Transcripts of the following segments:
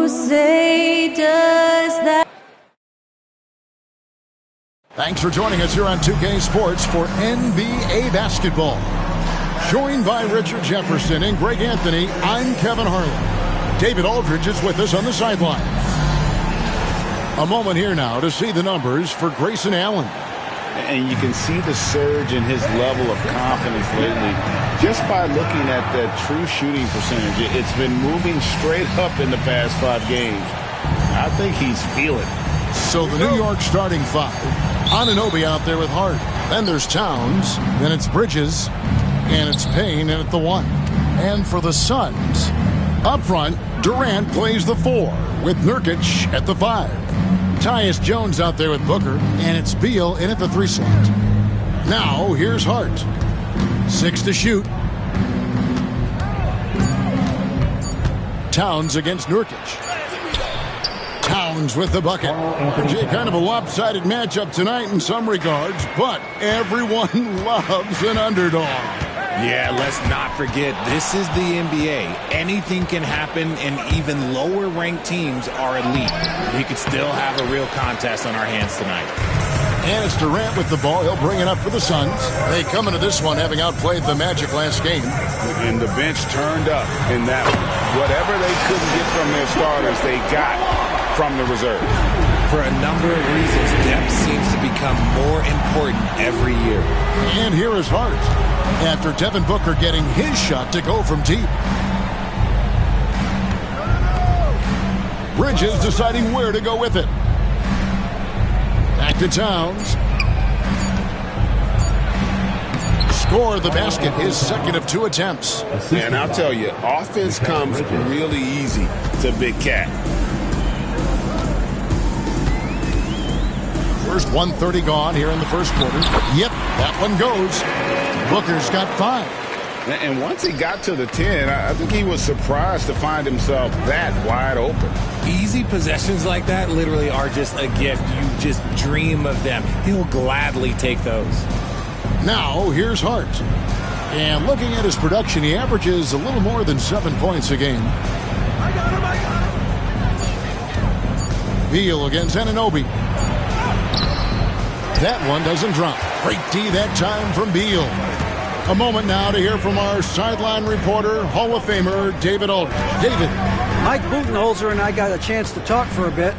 say does that? Thanks for joining us here on 2K Sports for NBA basketball. Joined by Richard Jefferson and Greg Anthony, I'm Kevin Harlan. David Aldridge is with us on the sidelines. A moment here now to see the numbers for Grayson Allen. And you can see the surge in his level of confidence lately just by looking at the true shooting percentage. It's been moving straight up in the past 5 games. I think he's feeling it. So the New York starting 5. Anunoby out there with Hart. Then there's Towns. Then it's Bridges. And it's Payne in at the 1. And for the Suns, up front, Durant plays the 4 with Nurkic at the 5. Tyus Jones out there with Booker, and it's Beal in at the 3 slot. Now, here's Hart. 6 to shoot. Towns against Nurkic. Towns with the bucket. Kind of a lopsided matchup tonight in some regards, but everyone loves an underdog. Yeah, let's not forget, this is the NBA. Anything can happen, and even lower-ranked teams are elite. We could still have a real contest on our hands tonight. And it's Durant with the ball. He'll bring it up for the Suns. They come into this one having outplayed the Magic last game. And the bench turned up in that one. Whatever they couldn't get from their starters, they got from the reserve. For a number of reasons, depth seems to become more important every year. And here is Hart. After Devin Booker getting his shot to go from deep. Bridges deciding where to go with it. Back to Towns. Score the basket, his second of 2 attempts. And I'll tell you, offense comes really easy to Big Cat. First 1:30 gone here in the first quarter. Yep, that one goes. Booker's got 5. And once he got to the 10, I think he was surprised to find himself that wide open. Easy possessions like that literally are just a gift. You just dream of them. He'll gladly take those. Now, here's Hart. And looking at his production, he averages a little more than 7 points a game. Beal against Anunoby. That one doesn't drop. Great D that time from Beal. A moment now to hear from our sideline reporter, Hall of Famer David Aldridge. David. Mike Budenholzer and I got a chance to talk for a bit.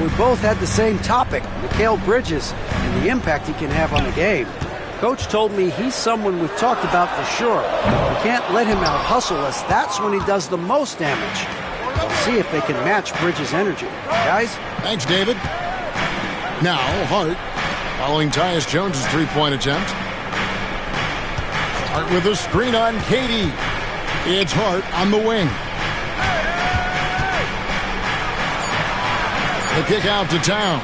We both had the same topic, Mikal Bridges, and the impact he can have on the game. Coach told me he's someone we've talked about for sure. We can't let him out-hustle us. That's when he does the most damage. We'll see if they can match Bridges' energy. Guys? Thanks, David. Now, Hart, following Tyus Jones' 3-point attempt. Hart with a screen on Katie. It's Hart on the wing. The kick out to Towns.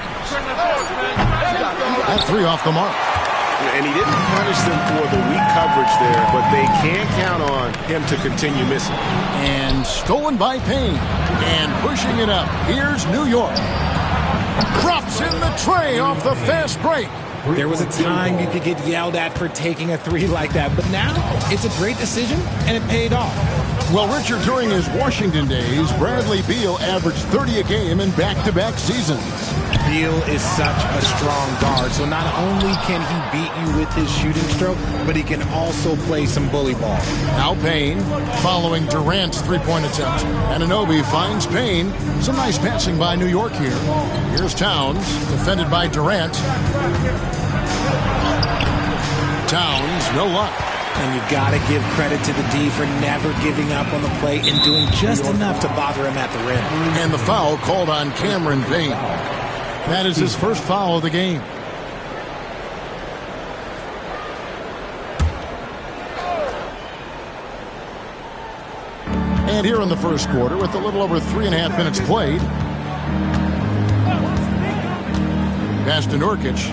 That 3 off the mark. And he didn't punish them for the weak coverage there, but they can count on him to continue missing. And stolen by Payne. And pushing it up. Here's New York. Drops in the tray off the fast break. There was a time you could get yelled at for taking a 3 like that, but now it's a great decision, and it paid off. Well, Richard, during his Washington days, Bradley Beal averaged 30 a game in back-to-back seasons. Beal is such a strong guard, so not only can he beat you with his shooting stroke, but he can also play some bully ball. Now Payne, following Durant's 3-point attempt. Anunoby finds Payne. Some nice passing by New York here. Here's Towns, defended by Durant. Towns, no luck. And you got to give credit to the D for never giving up on the play and doing just enough to bother him at the rim. And the foul called on Cameron Payne. That is his first foul of the game. And here in the first quarter, with a little over 3.5 minutes played. Pass to Nurkic.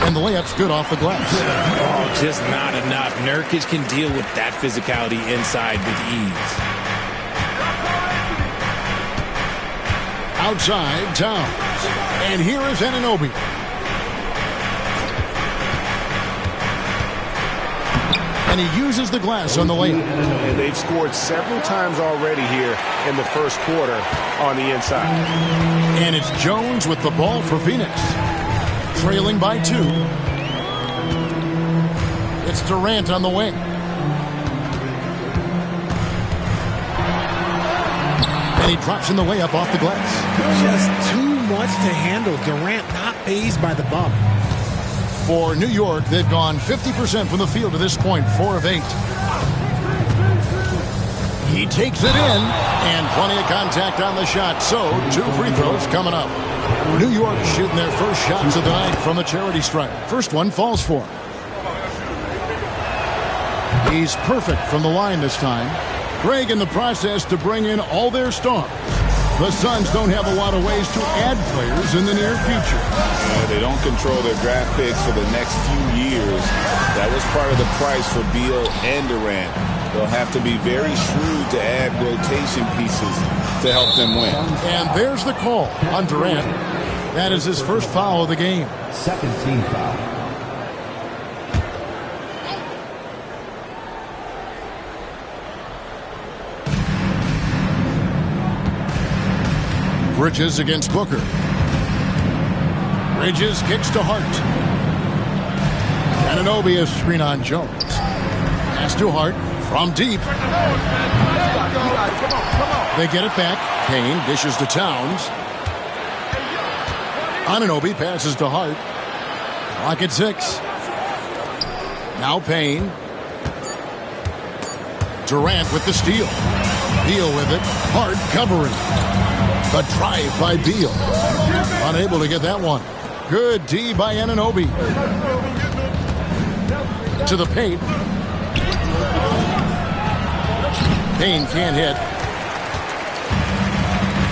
And the layup's good off the glass. Oh, just not enough. Nurkic can deal with that physicality inside with ease. Outside, Towns. And here is Anunoby. And he uses the glass on the layup. And they've scored several times already here in the first quarter on the inside. And it's Jones with the ball for Phoenix. Trailing by 2. It's Durant on the wing. And he drops in the layup off the glass. Just too much to handle. Durant not fazed by the bump. For New York, they've gone 50% from the field to this point, 4 of 8. He takes it in, and plenty of contact on the shot. So, 2 free throws coming up. New York shooting their first shots of the night from the charity stripe. First one falls for him. He's perfect from the line this time. Greg in the process to bring in all their stars. The Suns don't have a lot of ways to add players in the near future. They don't control their draft picks for the next few years. That was part of the price for Beal and Durant. They'll have to be very shrewd to add rotation pieces to help them win. And there's the call on Durant. That is his first foul of the game. Second team foul. Bridges against Booker. Bridges kicks to Hart. Anunoby a screen on Jones. Pass to Hart from deep. They get it back. Payne dishes to Towns. Anunoby passes to Hart. Clock at 6. Now Payne. Durant with the steal. Beal with it. Hart covering. The drive by Beal. Unable to get that one. Good D by Anunoby. To the paint. Payne can't hit.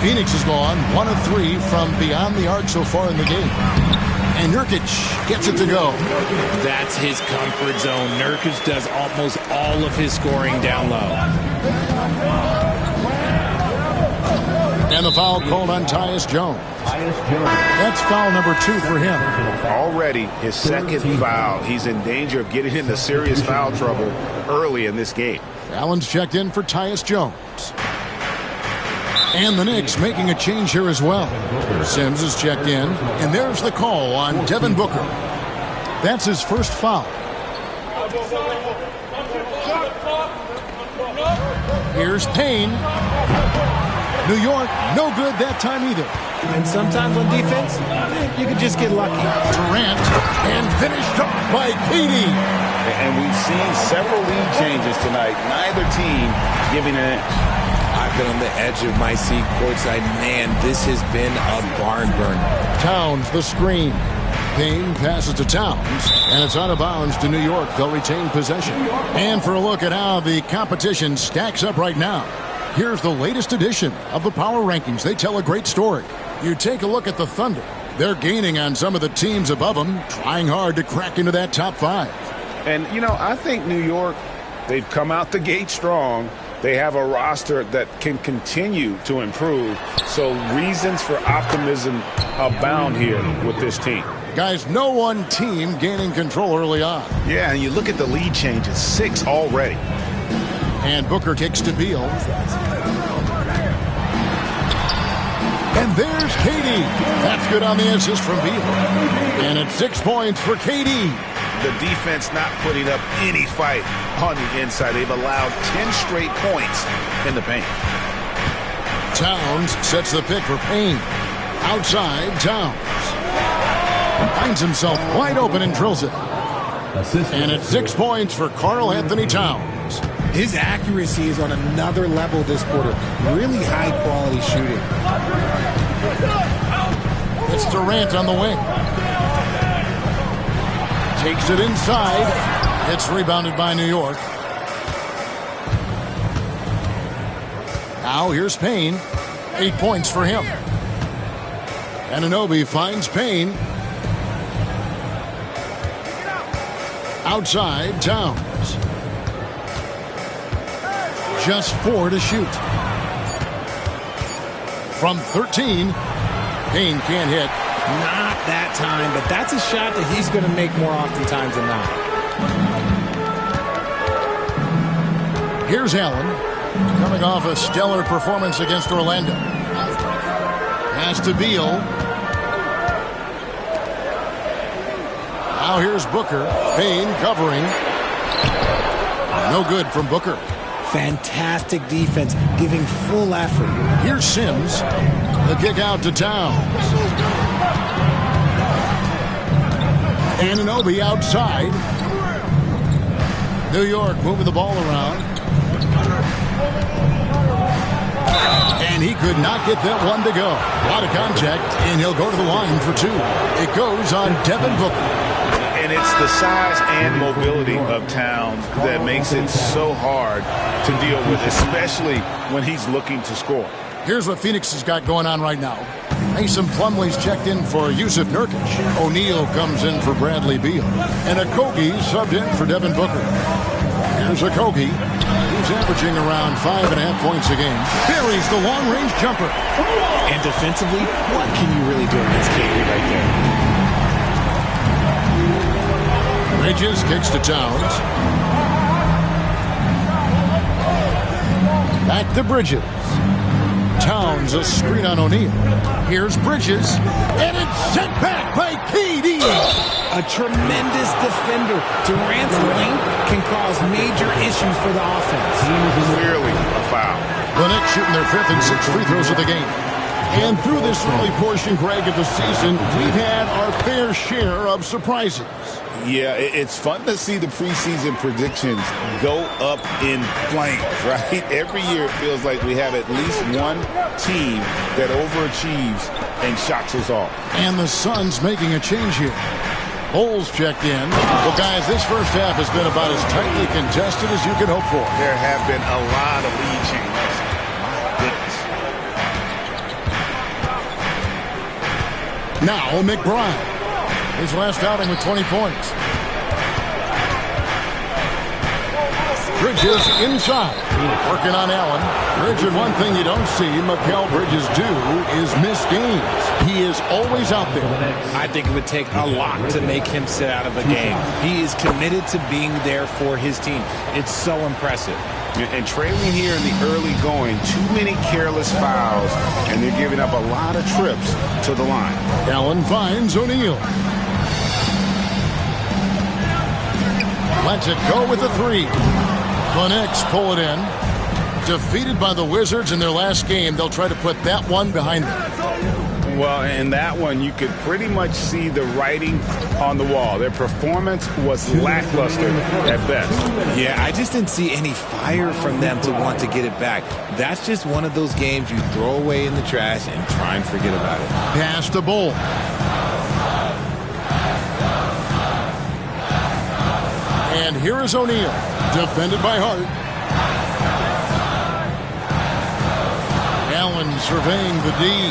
Phoenix has gone 1 of 3 from beyond the arc so far in the game. And Nurkic gets it to go. That's his comfort zone. Nurkic does almost all of his scoring down low. And the foul called on Tyus Jones. That's foul number 2 for him. Already his second foul. He's in danger of getting into serious foul trouble early in this game. Allen's checked in for Tyus Jones. And the Knicks making a change here as well. Sims is checked in. And there's the call on Devin Booker. That's his first foul. Here's Payne. New York, no good that time either. And sometimes on defense, you can just get lucky. Durant, and finished off by KD. And we've seen several lead changes tonight. Neither team giving an inch. I've been on the edge of my seat courtside. Man, this has been a barn burner. Towns, the screen. Payne passes to Towns, and it's out of bounds to New York. They'll retain possession. And for a look at how the competition stacks up right now, here's the latest edition of the Power Rankings. They tell a great story. You take a look at the Thunder. They're gaining on some of the teams above them, trying hard to crack into that top 5. And, you know, I think New York, they've come out the gate strong. They have a roster that can continue to improve. So reasons for optimism abound here with this team. Guys, no one team gaining control early on. Yeah, and you look at the lead changes, 6 already. And Booker kicks to Beal. And there's KD. That's good on the assist from Beal. And it's 6 points for KD. The defense not putting up any fight on the inside. They've allowed 10 straight points in the paint. Towns sets the pick for Payne. Outside, Towns. Finds himself wide open and drills it. And it's 6 points for Karl Anthony Towns. His accuracy is on another level this quarter. Really high-quality shooting. It's Durant on the wing. Takes it inside. It's rebounded by New York. Now here's Payne. 8 points for him. Anunoby finds Payne. Outside, Towns. Just 4 to shoot. From 13, Payne can't hit. Not that time, but that's a shot that he's going to make more oftentimes than not. Here's Allen, coming off a stellar performance against Orlando. Pass to Beal. Now here's Booker. Payne covering. No good from Booker. Fantastic defense, giving full effort. Here's Sims. The kick out to Towns. Anunoby outside. New York moving the ball around. And he could not get that one to go. A lot of contact, and he'll go to the line for two. It goes on Devin Booker. And it's the size and mobility of Towns that makes it so hard to deal with, especially when he's looking to score. Here's what Phoenix has got going on right now. Mason Plumlee's checked in for Yusuf Nurkic. O'Neal comes in for Bradley Beal. And Okogie subbed in for Devin Booker. Here's Okogie. He's averaging around 5.5 points a game. Buries the long-range jumper. And defensively, what can you really do against KD right there? Bridges kicks to Towns. Back to Bridges. Towns a screen on O'Neal. Here's Bridges. And it's sent back by KD. A tremendous defender. Durant's length can cause major issues for the offense. Clearly a foul. The Knicks shooting their 5th and 6th free throws of the game. And through this early portion, Greg, of the season, we've had our fair share of surprises. Yeah, it's fun to see the preseason predictions go up in flames, right? Every year it feels like we have at least one team that overachieves and shocks us all. And the Suns making a change here. Bulls checked in. Well, guys, this first half has been about as tightly contested as you could hope for. There have been a lot of lead changes. My goodness. Now McBride. His last outing with 20 points. Bridges inside. Working on Allen. Bridges, one thing you don't see Mikal Bridges do is miss games. He is always out there. I think it would take a lot to make him sit out of a game. He is committed to being there for his team. It's so impressive. And trailing here in the early going, too many careless fouls, and they're giving up a lot of trips to the line. Allen finds O'Neal. Lets it go with the three. The Knicks pull it in. Defeated by the Wizards in their last game, they'll try to put that one behind them. Well, in that one, you could pretty much see the writing on the wall. Their performance was lackluster at best. Yeah, I just didn't see any fire from them to want to get it back. That's just one of those games you throw away in the trash and try and forget about it. Pass to Bull. And here is O'Neal, defended by Hart. Allen surveying the D.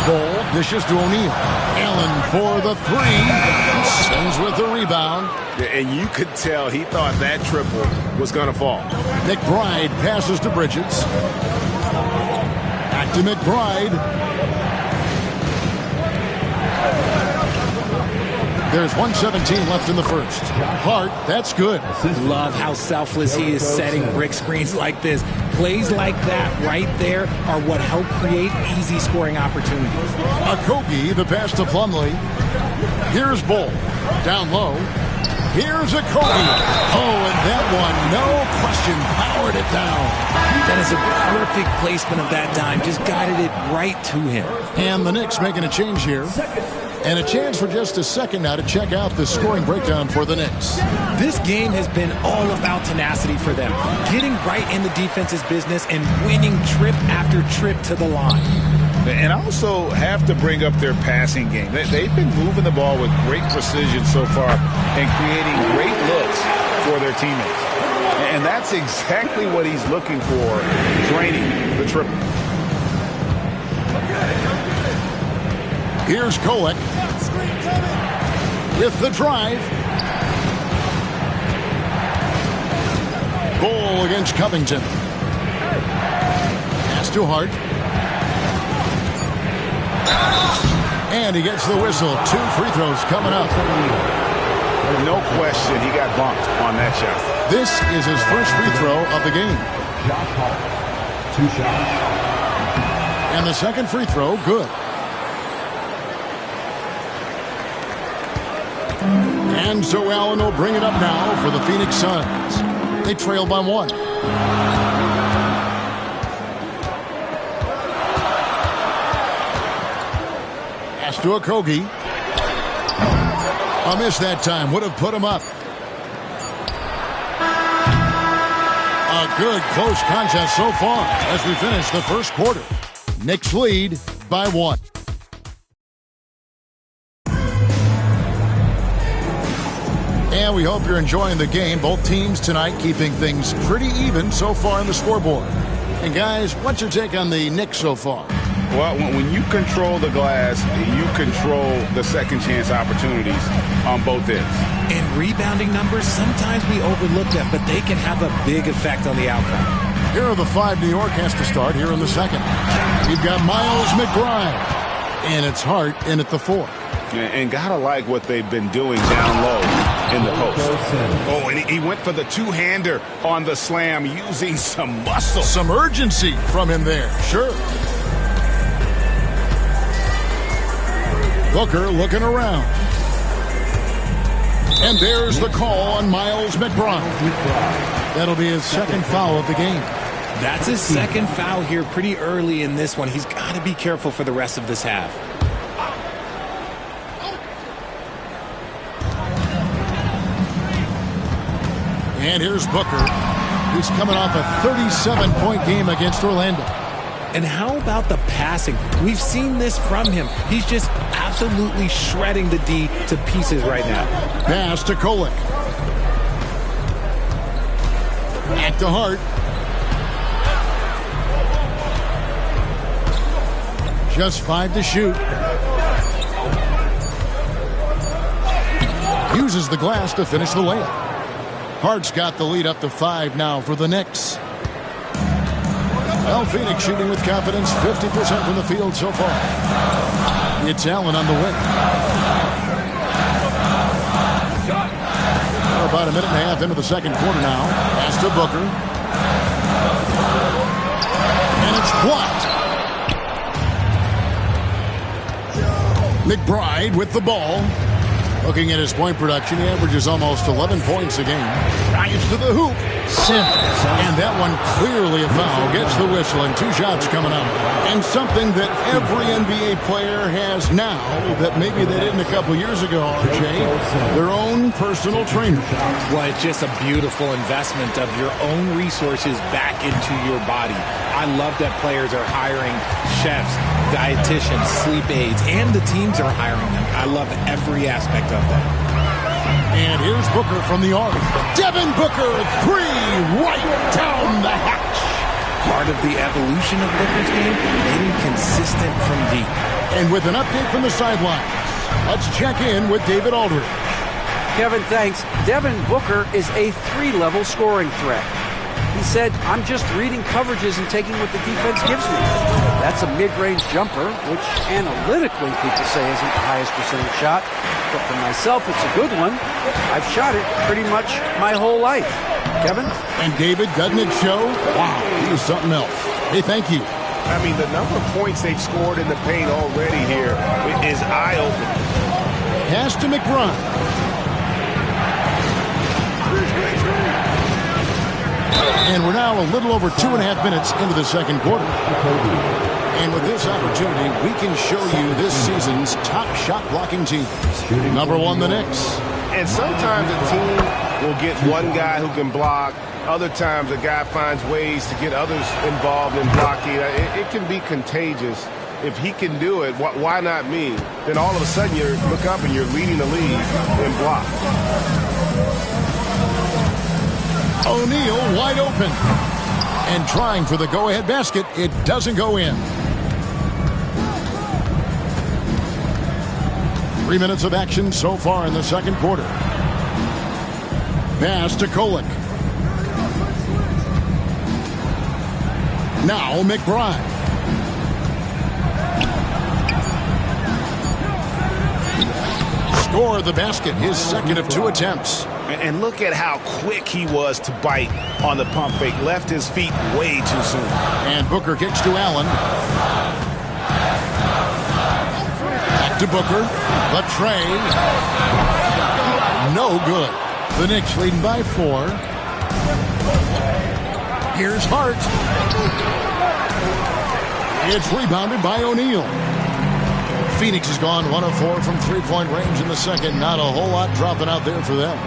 Bull dishes to O'Neal. Allen for the three. Sends with the rebound. And you could tell he thought that triple was going to fall. McBride passes to Bridges. Back to McBride. There's 1:17 left in the first. Hart, that's good. Love how selfless he is setting brick screens like this. Plays like that right there are what help create easy scoring opportunities. Okogie, the pass to Plumlee. Here's Bull. Down low. Here's Okogie. Oh, and that one, no question, powered it down. That is a perfect placement of that dime. Just guided it right to him. And the Knicks making a change here. And a chance for just a second now to check out the scoring breakdown for the Knicks. This game has been all about tenacity for them. Getting right in the defense's business and winning trip after trip to the line. And also have to bring up their passing game. They've been moving the ball with great precision so far and creating great looks for their teammates. And that's exactly what he's looking for, draining the triple. Here's Kolek with the drive. Bull against Covington. Pass to Hart. And he gets the whistle. 2 free throws coming up. No question, he got bumped on that shot. This is his first free throw of the game. Shot clock. 2 shots. And the second free throw, good. And so Allen will bring it up now for the Phoenix Suns. They trail by 1. Pass to Okogie. A miss that time. Would have put him up. A good close contest so far as we finish the first quarter. Knicks lead by 1. And we hope you're enjoying the game. Both teams tonight keeping things pretty even so far in the scoreboard. And guys, what's your take on the Knicks so far? Well, when you control the glass, you control the second chance opportunities on both ends. And rebounding numbers, sometimes we overlook them, but they can have a big effect on the outcome. Here are the 5 New York has to start here in the second. We've got Miles McBride. And it's Hart in at the 4. And gotta like what they've been doing down low in the post. Oh, and he went for the two-hander on the slam using some muscle. Some urgency from him there, sure. Booker looking around. And there's the call on Miles McBride. That'll be his second foul of the game. That's his second foul here pretty early in this one. He's got to be careful for the rest of this half. And here's Booker. He's coming off a 37-point game against Orlando. And how about the passing? We've seen this from him. He's just absolutely shredding the D to pieces right now. Pass to Kolek. Back to Hart. Just 5 to shoot. Uses the glass to finish the layup. Hart's got the lead up to 5 now for the Knicks. Well, Phoenix shooting with confidence, 50% from the field so far. It's Allen on the wing. We're about a minute and a half into the second quarter now. Pass to Booker. And it's blocked. McBride with the ball. Looking at his point production, he averages almost 11 points a game. Drives to the hoop. And that one clearly a foul. Gets the whistle and 2 shots coming up. And something that every NBA player has now that maybe they didn't a couple years ago, RJ, their own personal trainer. Well, it's just a beautiful investment of your own resources back into your body. I love that players are hiring chefs, dietitians, sleep aides, and the teams are hiring them. I love every aspect of that. And here's Booker from the arc. Devin Booker, 3 right down the hatch. Part of the evolution of Booker's game, getting consistent from deep. And with an update from the sidelines, let's check in with David Aldridge. Kevin, thanks. Devin Booker is a 3-level scoring threat. He said, I'm just reading coverages and taking what the defense gives me. That's a mid-range jumper, which analytically people say isn't the highest percentage shot. But for myself, it's a good one. I've shot it pretty much my whole life. Kevin? And David, doesn't it show? Wow, he was something else. Hey, thank you. I mean, the number of points they've scored in the paint already here is eye-opening. Pass to McBride. And we're now a little over 2.5 minutes into the second quarter. And with this opportunity, we can show you this season's top shot-blocking teams. Number 1, the Knicks. And sometimes a team will get one guy who can block. Other times a guy finds ways to get others involved in blocking. It can be contagious. If he can do it, why not me? Then all of a sudden you look up and you're leading the league in block. O'Neal wide open. And trying for the go-ahead basket. It doesn't go in. 3 minutes of action so far in the second quarter. Pass to Kolek. Now McBride. score the basket, his second of 2 attempts. And look at how quick he was to bite on the pump fake. Left his feet way too soon. And Booker kicks to Allen. Back to Booker. The tray. No good. The Knicks leading by 4. Here's Hart. It's rebounded by O'Neal. Phoenix has gone 1 of 4 from three-point range in the second. Not a whole lot dropping out there for them.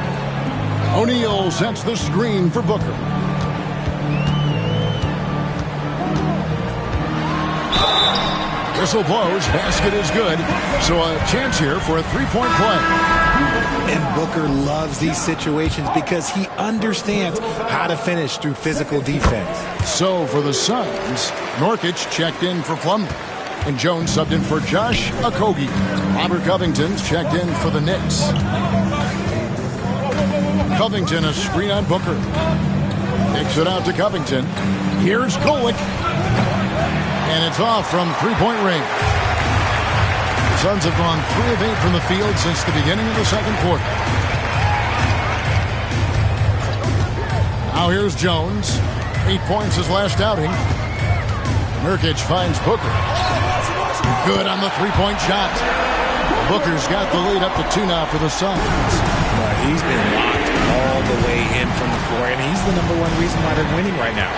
O'Neal sets the screen for Booker. Whistle blows. Basket is good. So a chance here for a three-point play. And Booker loves these situations because he understands how to finish through physical defense. So for the Suns, Nurkic checked in for Plumlee. And Jones subbed in for Josh Okogie. Robert Covington's checked in for the Knicks. Covington, a screen on Booker. Kicks it out to Covington. Here's Kolek. And it's off from three-point range. The Suns have gone 3 of 8 from the field since the beginning of the second quarter. Now here's Jones. 8 points his last outing. Nurkic finds Booker. Good on the three-point shot. Booker's got the lead up to 2 now for the Suns. He's been locked all the way in from the floor, and he's the #1 reason why they're winning right now.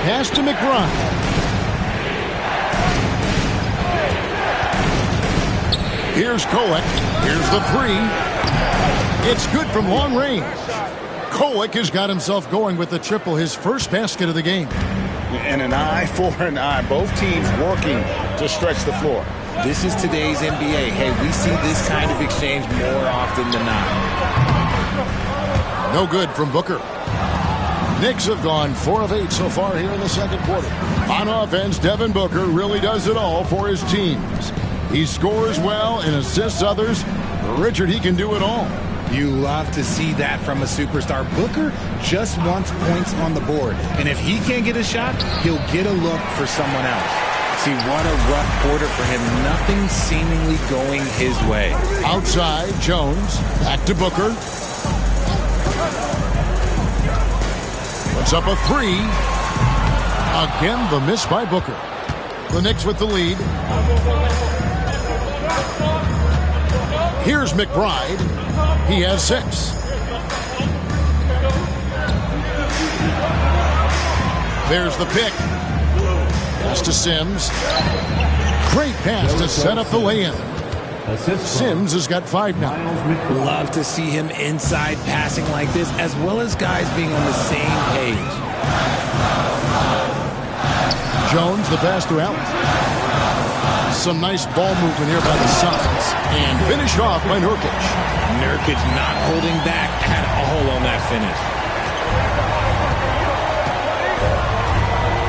Pass to McBride. Here's Kolek. Here's the 3. It's good from long range. Kolek has got himself going with the triple, his first basket of the game. And an eye for an eye. Both teams working to stretch the floor. This is today's NBA. Hey, we see this kind of exchange more often than not. No good from Booker. Knicks have gone 4 of 8 so far here in the second quarter. On offense, Devin Booker really does it all for his teams. He scores well and assists others. Richard, he can do it all. You love to see that from a superstar. Booker just wants points on the board. And if he can't get a shot, he'll get a look for someone else. See, what a rough quarter for him. Nothing seemingly going his way. Outside, Jones. Back to Booker. Puts up a 3. Again, the miss by Booker. The Knicks with the lead. Here's McBride. He has 6. There's the pick. Pass to Sims. Great pass to set up the lay-in. Sims has got 5 now. Love to see him inside passing like this, as well as guys being on the same page. Jones, the pass to Allen. Some nice ball movement here by the Suns. And finished off by Nurkic. Nurkic not holding back at all on that finish.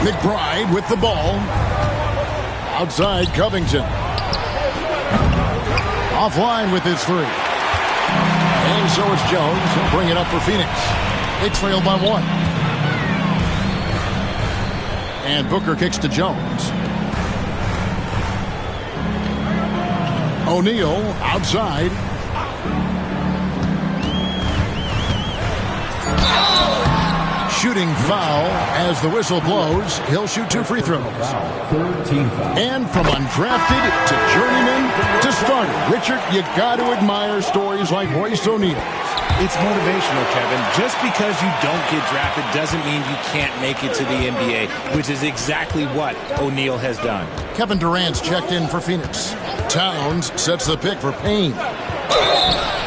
McBride with the ball. Outside, Covington. Offline with his 3. And so it's Jones. He'll bring it up for Phoenix. They trail by 1. And Booker kicks to Jones. O'Neal outside. Shooting foul as the whistle blows. He'll shoot 2 free throws. And from undrafted to journeyman to starter. Richard, you got to admire stories like Royce O'Neal. It's motivational, Kevin. Just because you don't get drafted doesn't mean you can't make it to the NBA, which is exactly what O'Neal has done. Kevin Durant's checked in for Phoenix. Towns sets the pick for Payne.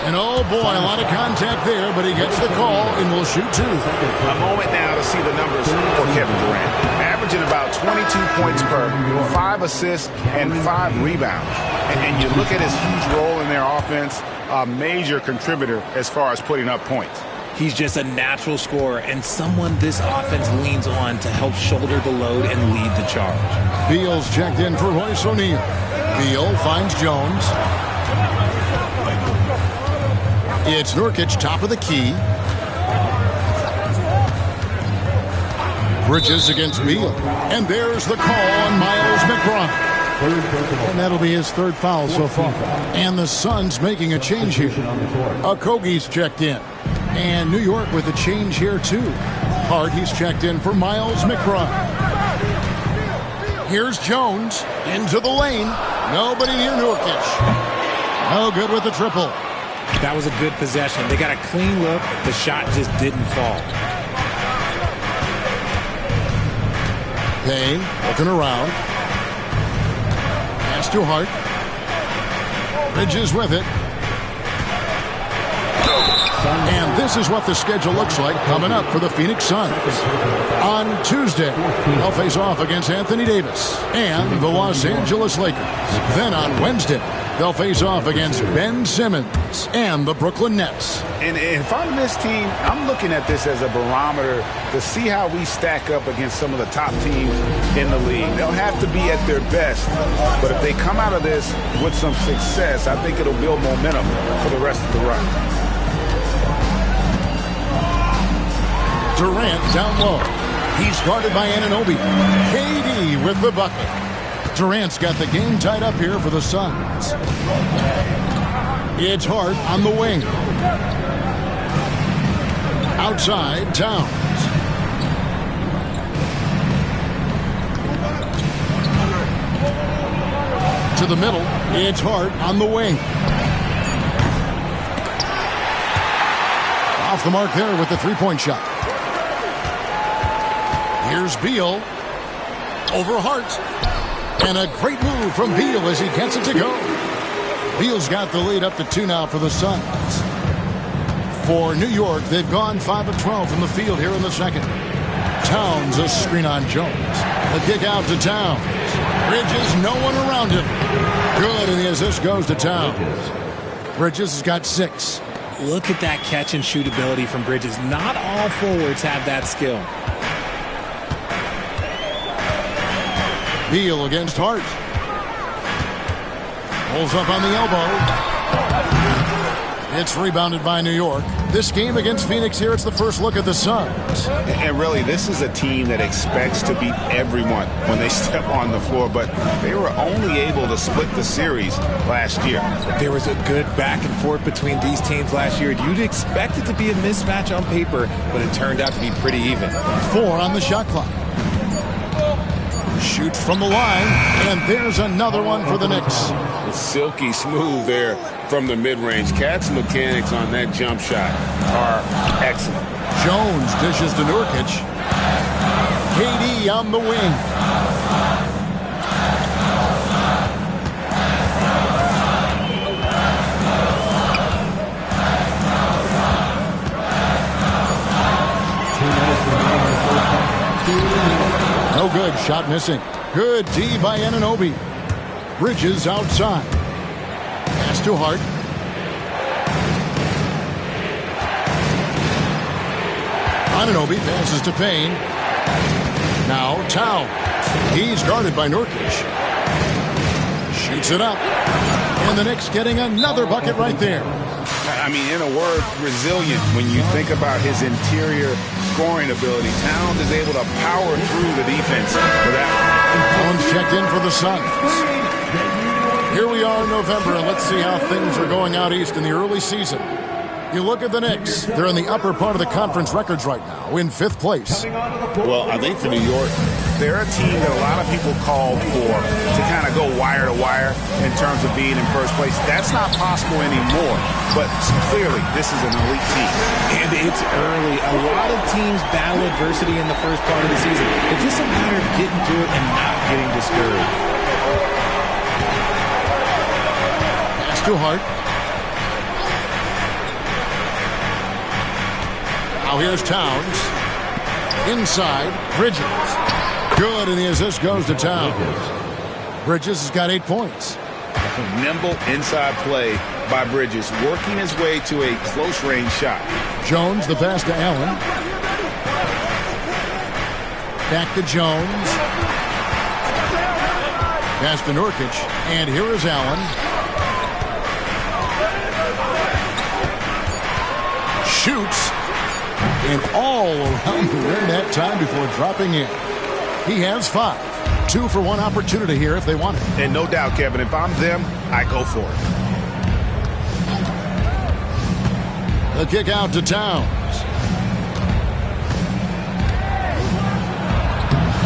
And oh boy, a lot of contact there, but he gets the call and will shoot 2. A moment now to see the numbers for Kevin Durant. Averaging about 22 points per, 5 assists, and 5 rebounds. And you look at his huge role in their offense, a major contributor as far as putting up points. He's just a natural scorer and someone this offense leans on to help shoulder the load and lead the charge. Beal's checked in for Royce O'Neal. Beal finds Jones. It's Nurkic, top of the key. Bridges against Beal. And there's the call on Miles McBride. Third personal. And that'll be his third foul so far. And the Suns making a change here. Okogie's checked in. And New York with a change here too. Hart, he's checked in for Miles McBride. Here's Jones into the lane. Nobody near Nurkic. No good with the triple. That was a good possession. They got a clean look. The shot just didn't fall. Payne looking around. Pass to Hart. Bridges with it. And this is what the schedule looks like coming up for the Phoenix Suns. On Tuesday, they'll face off against Anthony Davis and the Los Angeles Lakers. Then on Wednesday, they'll face off against Ben Simmons and the Brooklyn Nets. And if I'm this team, I'm looking at this as a barometer to see how we stack up against some of the top teams in the league. They'll have to be at their best, but if they come out of this with some success, I think it'll build momentum for the rest of the run. Durant down low. He's guarded by Anunoby. KD with the bucket. Durant's got the game tied up here for the Suns. It's Hart on the wing. Outside, Towns. To the middle, it's Hart on the wing. Off the mark there with the three-point shot. Here's Beal. Over Hart. And a great move from Beal as he gets it to go. Beal's got the lead up to 2 now for the Suns. For New York, they've gone 5 of 12 from the field here in the second. Towns, a screen on Jones. The kick out to Towns. Bridges, no one around him. Good, and the assist goes to Towns. Bridges has got 6. Look at that catch and shoot ability from Bridges. Not all forwards have that skill. Beal against Hart. Pulls up on the elbow. It's rebounded by New York. This game against Phoenix here, it's the first look at the Suns. And really, this is a team that expects to beat everyone when they step on the floor, but they were only able to split the series last year. There was a good back and forth between these teams last year. You'd expect it to be a mismatch on paper, but it turned out to be pretty even. 4 on the shot clock. Shoots from the line, and there's another one for the Knicks. It's silky smooth there from the mid-range. Cat's mechanics on that jump shot are excellent. Jones dishes to Nurkic. KD on the wing. No good. Shot missing. Good D by Anunoby. Bridges outside. Pass to Hart. Anunoby passes to Payne. Now Towns. He's guarded by Nurkic. Shoots it up. And the Knicks getting another bucket right there. I mean, in a word, resilient when you think about his interior scoring ability. Towns is able to power through the defense for that. Towns checked in for the Suns. Here we are in November, and let's see how things are going out east in the early season. You look at the Knicks. They're in the upper part of the conference records right now, in 5th place. Well, I think for New York, they're a team that a lot of people called for to kind of go wire to wire in terms of being in first place. That's not possible anymore, but clearly this is an elite team. And it's early. A lot of teams battle adversity in the first part of the season. It's just a matter of getting through it and not getting discouraged. Pass to Hart. Now here's Towns. Inside, Bridges. Good, and the assist goes to Towns. Bridges has got 8 points. Nimble inside play by Bridges, working his way to a close-range shot. Jones, the pass to Allen. Back to Jones. Pass to Nurkic, and here is Allen. Shoots. And all around the rim that time before dropping in. He has 5. 2-for-1 opportunity here if they want it. And no doubt, Kevin, if I'm them, I go for it. The kick out to Towns.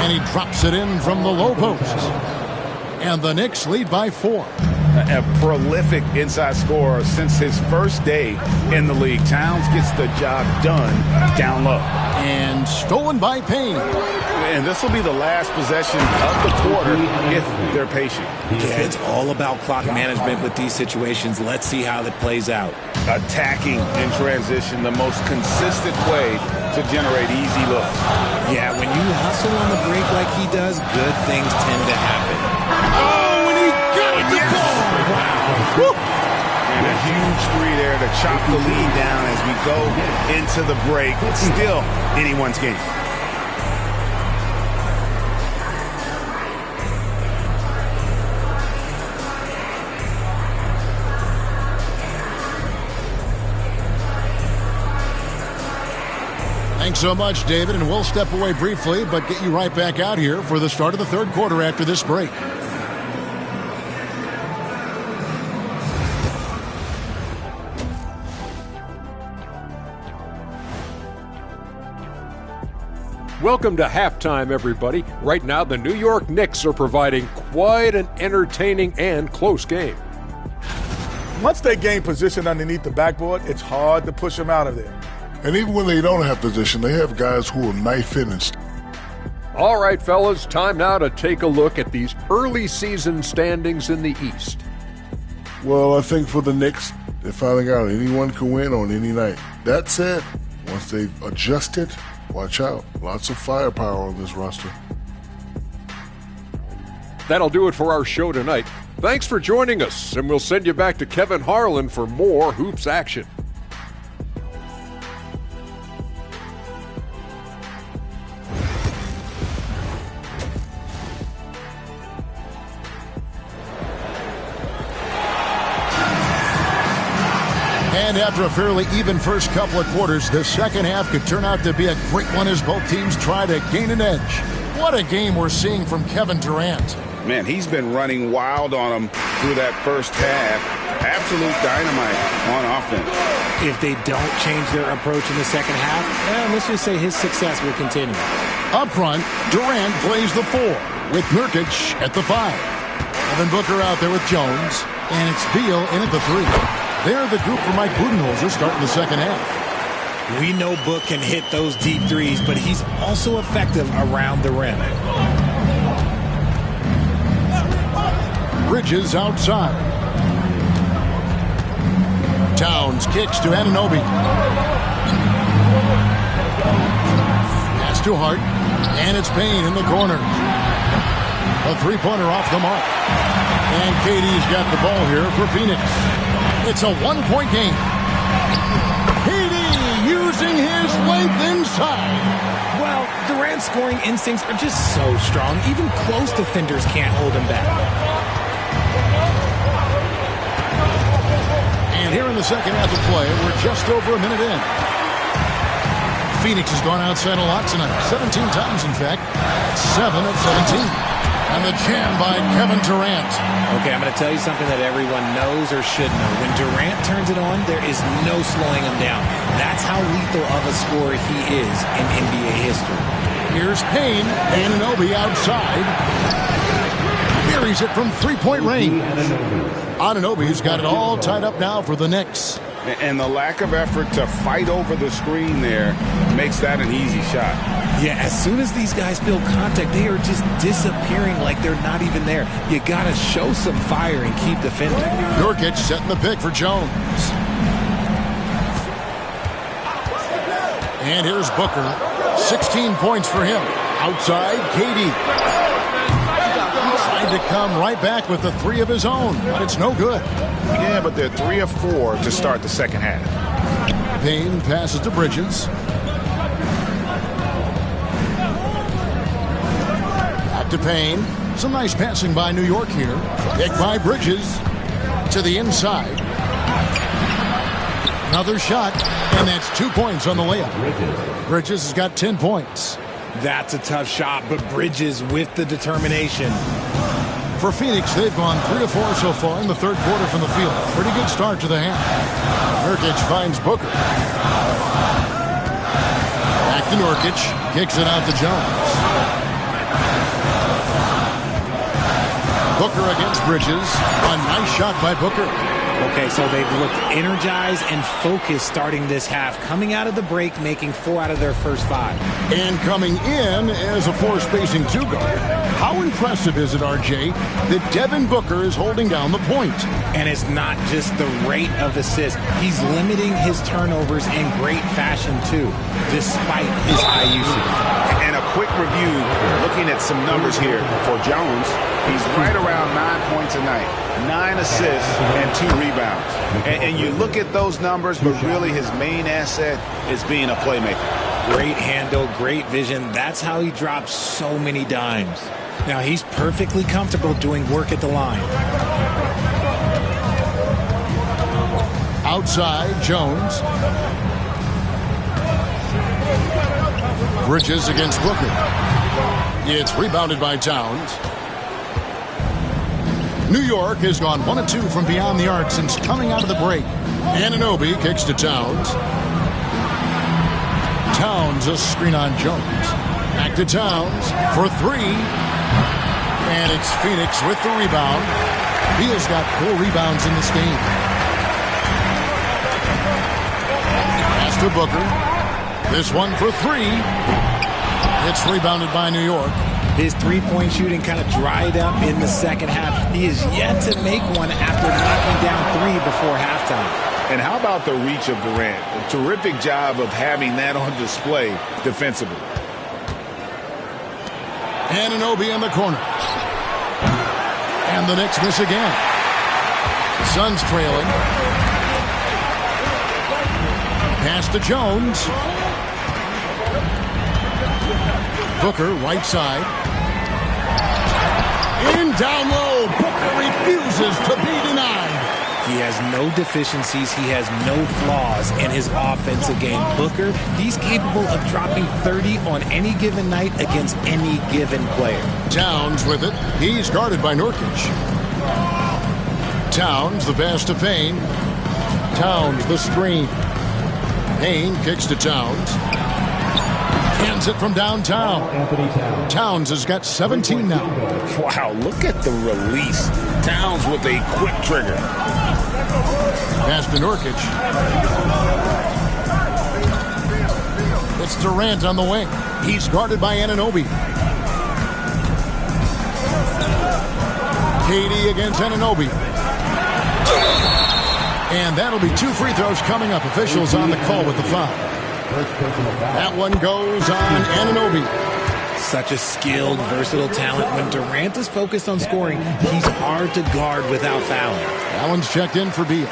And he drops it in from the low post. And the Knicks lead by 4. A prolific inside scorer since his first day in the league. Towns gets the job done down low. And stolen by Payne. And this will be the last possession of the quarter if they're patient. Yeah, it's all about clock management with these situations. Let's see how it plays out. Attacking in transition, the most consistent way to generate easy looks. Yeah, when you hustle on the break like he does, good things tend to happen. Oh, and he got it to fall. Wow. Woo. And a huge three there to chop the lead down as we go into the break. Still anyone's game. Thanks so much, David, and we'll step away briefly, but get you right back out here for the start of the third quarter after this break. Welcome to halftime, everybody. Right now, the New York Knicks are providing quite an entertaining and close game. Once they gain position underneath the backboard, it's hard to push them out of there. And even when they don't have position, they have guys who will knife in and All right, fellas, time now to take a look at these early season standings in the East. Well, I think for the Knicks, they're finding out anyone can win on any night. That said, once they've adjusted, watch out. Lots of firepower on this roster. That'll do it for our show tonight. Thanks for joining us, and we'll send you back to Kevin Harlan for more hoops action. And after a fairly even first couple of quarters, the second half could turn out to be a great one as both teams try to gain an edge. What a game we're seeing from Kevin Durant. Man, he's been running wild on them through that first half. Absolute dynamite on offense. If they don't change their approach in the second half, let's just say his success will continue. Up front, Durant plays the 4 with Nurkic at the 5. Devin Booker out there with Jones, and it's Beal in at the 3. They're the group for Mike Budenholzer starting the second half. We know Book can hit those deep threes, but he's also effective around the rim. Bridges outside. Towns kicks to Anunoby. Pass to Hart, and it's Payne in the corner. A three-pointer off the mark. And KD's got the ball here for Phoenix. It's a one-point game. KD using his length inside. Well, Durant's scoring instincts are just so strong. Even close defenders can't hold him back. And here in the second half of play, we're just over a minute in. Phoenix has gone outside a lot tonight. 17 times, in fact. 7 of 17. And the jam by Kevin Durant. Okay, I'm going to tell you something that everyone knows or should know. When Durant turns it on, there is no slowing him down. That's how lethal of a scorer he is in NBA history. Here's Payne. Anunoby outside. Buries it from three-point range. Anunoby's got it all tied up now for the Knicks. And the lack of effort to fight over the screen there makes that an easy shot. Yeah, as soon as these guys feel contact, they are just disappearing like they're not even there. You got to show some fire and keep defending. Nurkic setting the pick for Jones. And here's Booker. 16 points for him. Outside, KD. Tried to come right back with the 3 of his own, but it's no good. Yeah, but they're 3 of 4 to start the second half. Payne passes to Bridges. Back to Payne. Some nice passing by New York here. Picked by Bridges to the inside. Another shot, and that's 2 points on the layup. Bridges has got 10 points. That's a tough shot, but Bridges with the determination. For Phoenix, they've gone 3 of 4 so far in the third quarter from the field. Pretty good start to the half. Nurkic finds Booker. Back to Nurkic. Kicks it out to Jones. Booker against Bridges. A nice shot by Booker. Okay, so they've looked energized and focused starting this half. Coming out of the break, making 4 out of their first 5. And coming in as a force-spacing 2-guard. How impressive is it, RJ, that Devin Booker is holding down the point? And it's not just the rate of assists. He's limiting his turnovers in great fashion, too, despite his high usage. And a quick review, looking at some numbers here for Jones. He's right around 9 points a night, 9 assists, and 2 rebounds. And you look at those numbers, but really his main asset is being a playmaker. Great handle, great vision. That's how he drops so many dimes. Now he's perfectly comfortable doing work at the line. Outside, Jones. Bridges against Booker. It's rebounded by Towns. New York has gone 1 of 2 from beyond the arc since coming out of the break. Anunoby kicks to Towns. Towns, a screen on Jones. Back to Towns for 3. And it's Phoenix with the rebound. Beal's got 4 rebounds in this game. Pass to Booker. This one for 3. It's rebounded by New York. His three-point shooting kind of dried up in the second half. He is yet to make one after knocking down 3 before halftime. And how about the reach of Durant? A terrific job of having that on display defensively. Anunoby in the corner. And the Knicks miss again. The Suns trailing. Pass to Jones. Booker, right side. In down low. Booker refuses to be denied. He has no deficiencies. He has no flaws in his offensive game. Booker, he's capable of dropping 30 on any given night against any given player. Towns with it. He's guarded by Nurkic. Towns, the pass to Payne. Towns, the screen. Payne kicks to Towns. Hands it from downtown. Towns has got 17 now. Wow, look at the release. Towns with a quick trigger. Pass to Nurkic. It's Durant on the wing. He's guarded by Anunoby. KD against Anunoby. And that'll be 2 free throws coming up. Officials on the call with the foul. That one goes on Anunoby. Such a skilled, versatile talent. When Durant is focused on scoring, he's hard to guard without fouling. Allen's checked in for Beal.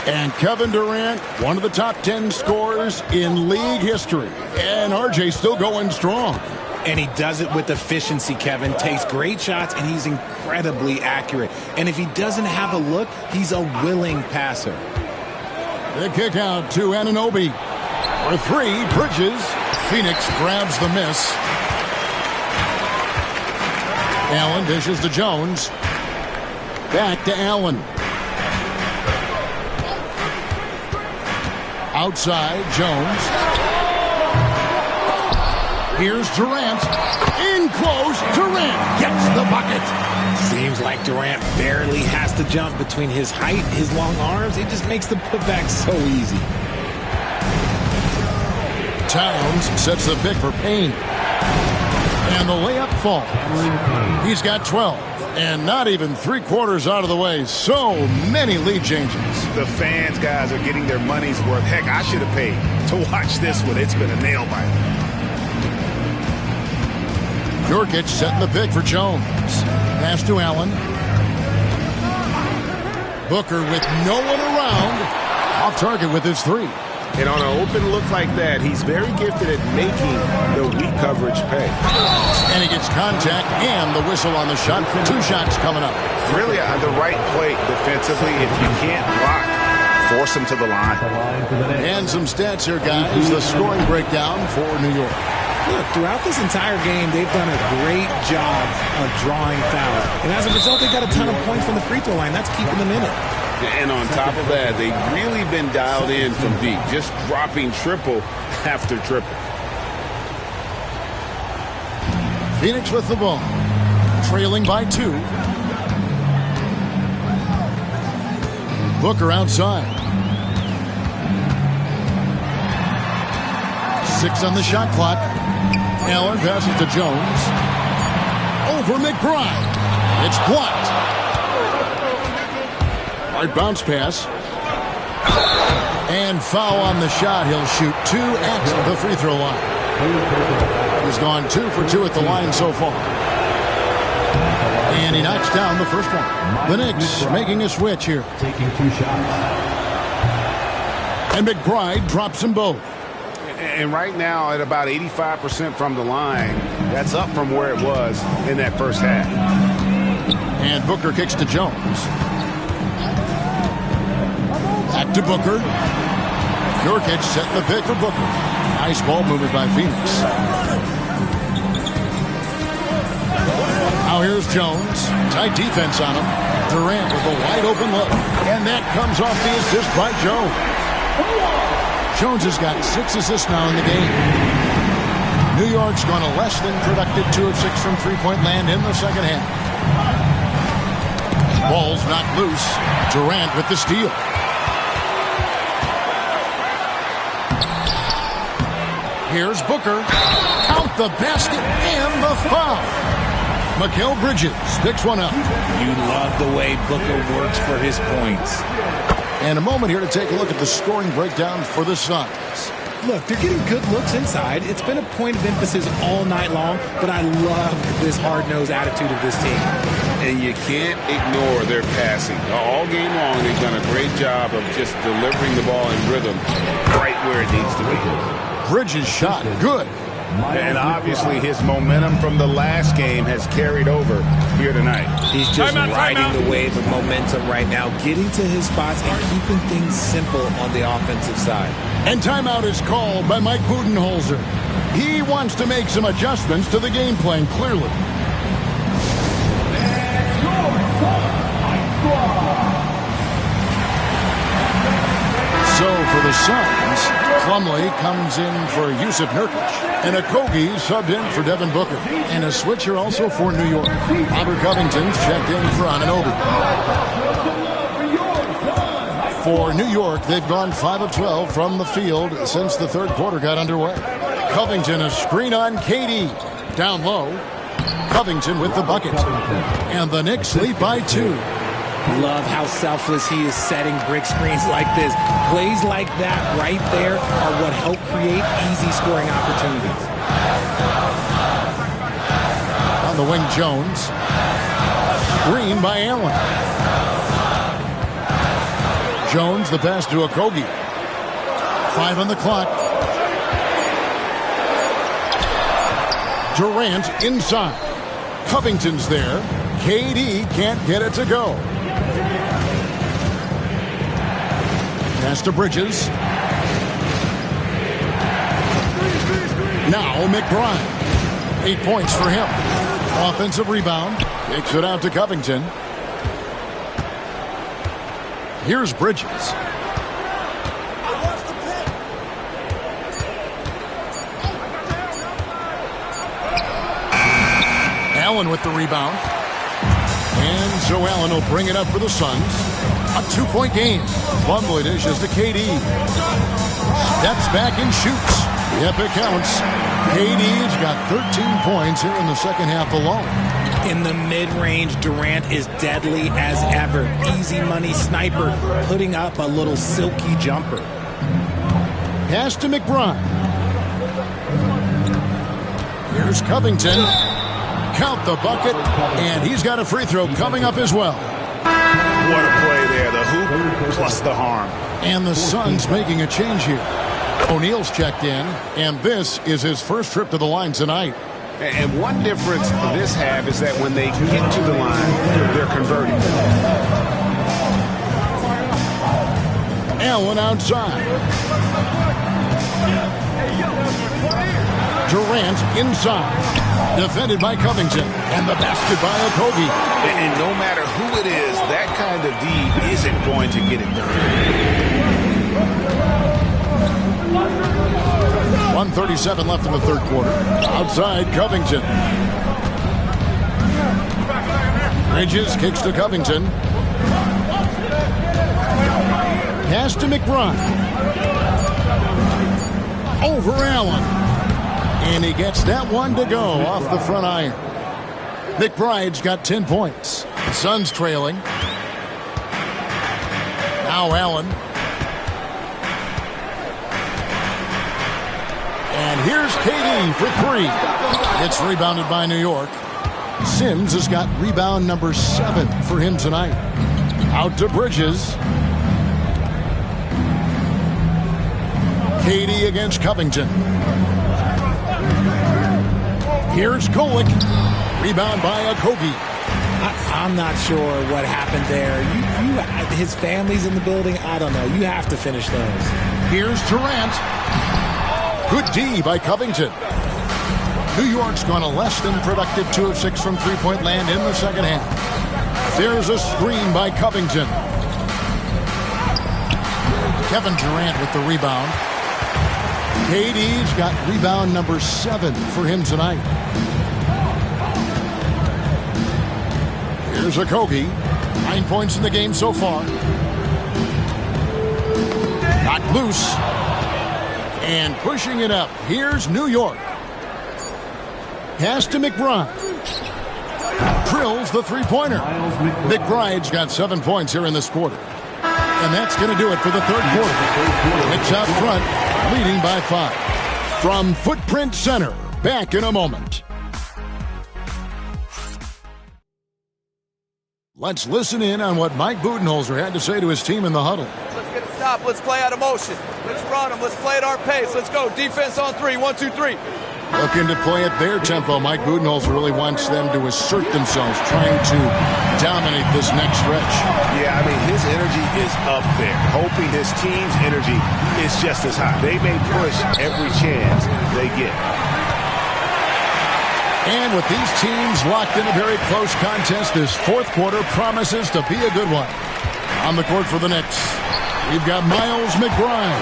And Kevin Durant, one of the top 10 scorers in league history. And RJ still going strong. And he does it with efficiency, Kevin. Takes great shots, and he's incredibly accurate. And if he doesn't have a look, he's a willing passer. The kick out to Anunoby. For 3, Bridges. Phoenix grabs the miss. Allen dishes to Jones. Back to Allen. Outside, Jones. Here's Durant. In close, Durant gets the bucket. Seems like Durant barely has to jump between his height, his long arms. He just makes the putback so easy. Towns sets the pick for Payne. And the layup falls. He's got 12. And not even 3/4 out of the way. So many lead changes. The fans, guys, are getting their money's worth. Heck, I should have paid to watch this one. It's been a nail biter. Nurkic setting the pick for Jones. Pass to Allen. Booker with no one around. Off target with his 3. And on an open look like that, he's very gifted at making the weak coverage pay. And he gets contact and the whistle on the shot. 2 shots coming up. Really on the right plate defensively. If you can't block, force him to the line. And some stats here, guys. The scoring breakdown for New York. Look, throughout this entire game, they've done a great job of drawing fouls. And as a result, they got a ton of points from the free throw line. That's keeping them in it. And on top of that, they've really been dialed in from deep, just dropping triple after triple. Phoenix with the ball, trailing by 2. Booker outside. 6 on the shot clock. Allen passes to Jones. Over McBride. It's blocked. Hard bounce pass. And foul on the shot. He'll shoot 2 at the free throw line. He's gone 2 for 2 at the line so far. And he knocks down the first one. The Knicks making a switch here. Taking 2 shots. And McBride drops them both. And right now at about 85% from the line, that's up from where it was in that first half. And Booker kicks to Jones. Back to Booker. Nurkic setting the pick for Booker. Nice ball movement by Phoenix. Now here's Jones. Tight defense on him. Durant with a wide open look. And that comes off the assist by Jones. Jones has got 6 assists now in the game. New York's gone a less than productive 2 of 6 from three-point land in the second half. Ball's knocked loose. Durant with the steal. Here's Booker. Count the basket and the foul. Mikal Bridges picks one up. You love the way Booker works for his points. And a moment here to take a look at the scoring breakdown for the Suns. Look, they're getting good looks inside. It's been a point of emphasis all night long, but I love this hard-nosed attitude of this team. And you can't ignore their passing. All game long, they've done a great job of just delivering the ball in rhythm right where it needs to be. Bridges shot good. And obviously his momentum from the last game has carried over here tonight. He's just riding the wave of momentum right now, getting to his spots and keeping things simple on the offensive side. And timeout is called by Mike Budenholzer. He wants to make some adjustments to the game plan, clearly. So for the Suns, Plumlee comes in for Yusuf Nurkic. And Okogie subbed in for Devin Booker. And a switcher also for New York. Robert Covington's checked in for Anunoby. For New York, they've gone 5 of 12 from the field since the third quarter got underway. Covington, a screen on KD. Down low. Covington with the bucket. And the Knicks lead by 2. Love how selfless he is setting brick screens like this. Plays like that right there are what help create easy scoring opportunities. On the wing, Jones. Green by Allen. Jones, the pass to Okogie. 5 on the clock. Durant inside. Covington's there. KD can't get it to go. Pass to Bridges. Now McBride. 8 points for him. Offensive rebound. Kicks it out to Covington. Here's Bridges. Allen with the rebound. And so Allen will bring it up for the Suns. A 2-point game. Plumlee dishes to KD. Steps back and shoots. Yep, it counts. KD's got 13 points here in the second half alone. In the mid-range, Durant is deadly as ever. Easy money sniper, putting up a little silky jumper. Pass to McBride. Here's Covington. Count the bucket, and he's got a free throw coming up as well. What a play there. The hoop plus the harm. And the Suns making a change here. O'Neal's checked in, and this is his first trip to the line tonight. And one difference this half is that when they get to the line, they're converting. Allen outside. Durant inside. Defended by Covington. And the basket by Okogie. And no matter who it is, that kind of D isn't going to get it done. 1:37 left in the third quarter. Outside, Covington. Bridges kicks to Covington. Pass to McBride. Over Allen. And he gets that one to go off the front iron. McBride's got 10 points. The Suns trailing. Now Allen. And here's KD for three. It's rebounded by New York. Sims has got rebound number 7 for him tonight. Out to Bridges. KD against Covington. Here's Kolek. Rebound by Okogie. I'm not sure what happened there. His family's in the building. I don't know. You have to finish those. Here's Durant. Good D by Covington. New York's gone a less than productive 2 of 6 from three-point land in the second half. There's a screen by Covington. Kevin Durant with the rebound. KD's got rebound number 7 for him tonight. Here's Okogie. 9 points in the game so far. Knocked loose. And pushing it up. Here's New York. Pass to McBride. Drills the three-pointer. McBride's got 7 points here in this quarter. And that's going to do it for the third quarter. Knicks out front, leading by 5. From Footprint Center, back in a moment. Let's listen in on what Mike Budenholzer had to say to his team in the huddle. Let's get a stop. Let's play out of motion. Let's run them. Let's play at our pace. Let's go. Defense on 3. 1, 2, 3. Looking to play at their tempo. Mike Budenholzer really wants them to assert themselves, trying to dominate this next stretch. Yeah, I mean, his energy is up there, hoping his team's energy is just as high. They may push every chance they get. And with these teams locked in a very close contest, this fourth quarter promises to be a good one. On the court for the Knicks, we've got Miles McBride.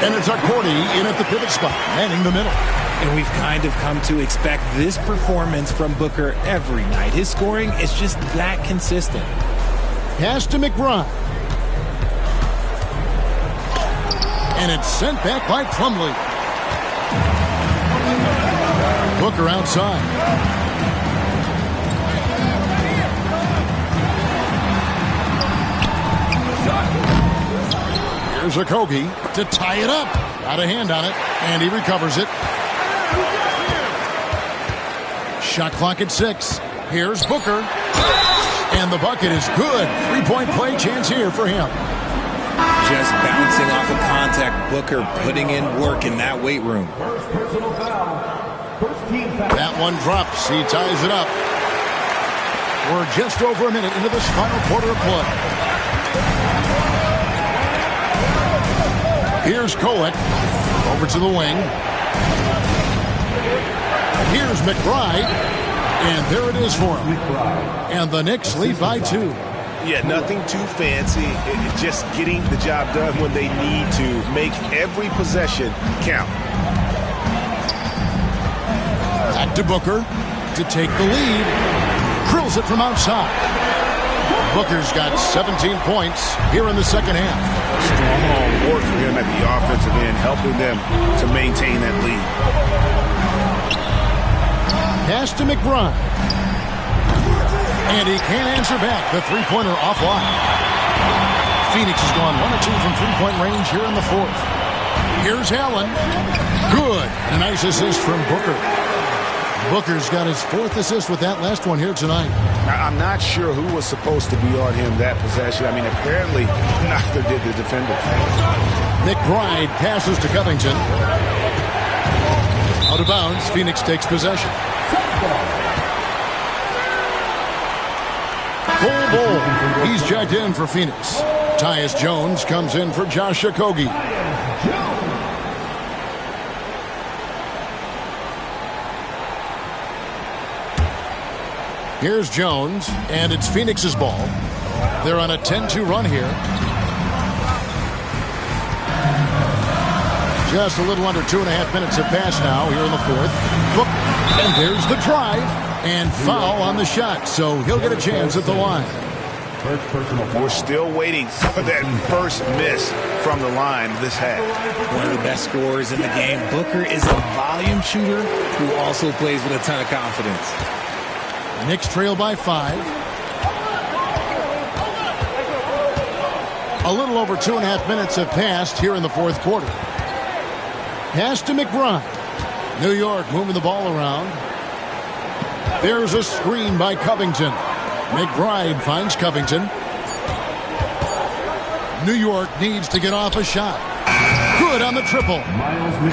And it's Cordy in at the pivot spot, manning the middle. And we've kind of come to expect this performance from Booker every night. His scoring is just that consistent. Pass to McBride. And it's sent back by Plumlee. Booker outside. Here's Okogie to tie it up. Got a hand on it, and he recovers it. Shot clock at 6. Here's Booker. And the bucket is good. 3-point play chance here for him. Just bouncing off of contact. Booker putting in work in that weight room. That one drops. He ties it up. We're just over a minute into this final quarter of play. Here's Kolek. Over to the wing. Here's McBride. And there it is for him. And the Knicks lead by 2. Yeah, nothing too fancy. Just getting the job done when they need to. Make every possession count. Back to Booker to take the lead. Drills it from outside. Booker's got 17 points here in the second half. Strong work for him at the offensive end, helping them to maintain that lead. Pass to McBride. And he can't answer back. The three-pointer offline. Phoenix has gone 1 of 2 from three-point range here in the fourth. Here's Allen. Good. A nice assist from Booker. Booker's got his 4th assist with that last one here tonight. I'm not sure who was supposed to be on him that possession. I mean, apparently neither did the defender. McBride passes to Covington. Out of bounds, Phoenix takes possession. Full ball. He's checked in for Phoenix. Tyus Jones comes in for Josh Okogie. Here's Jones, and it's Phoenix's ball. They're on a 10-2 run here. Just a little under 2.5 minutes have passed now here in the fourth. And there's the drive. And foul on the shot, so he'll get a chance at the line. We're still waiting for that first miss from the line this half. One of the best scorers in the game. Booker is a volume shooter who also plays with a ton of confidence. Knicks trail by 5. A little over 2.5 minutes have passed here in the fourth quarter. Pass to McBride. New York moving the ball around. There's a screen by Covington. McBride finds Covington. New York needs to get off a shot. Good on the triple.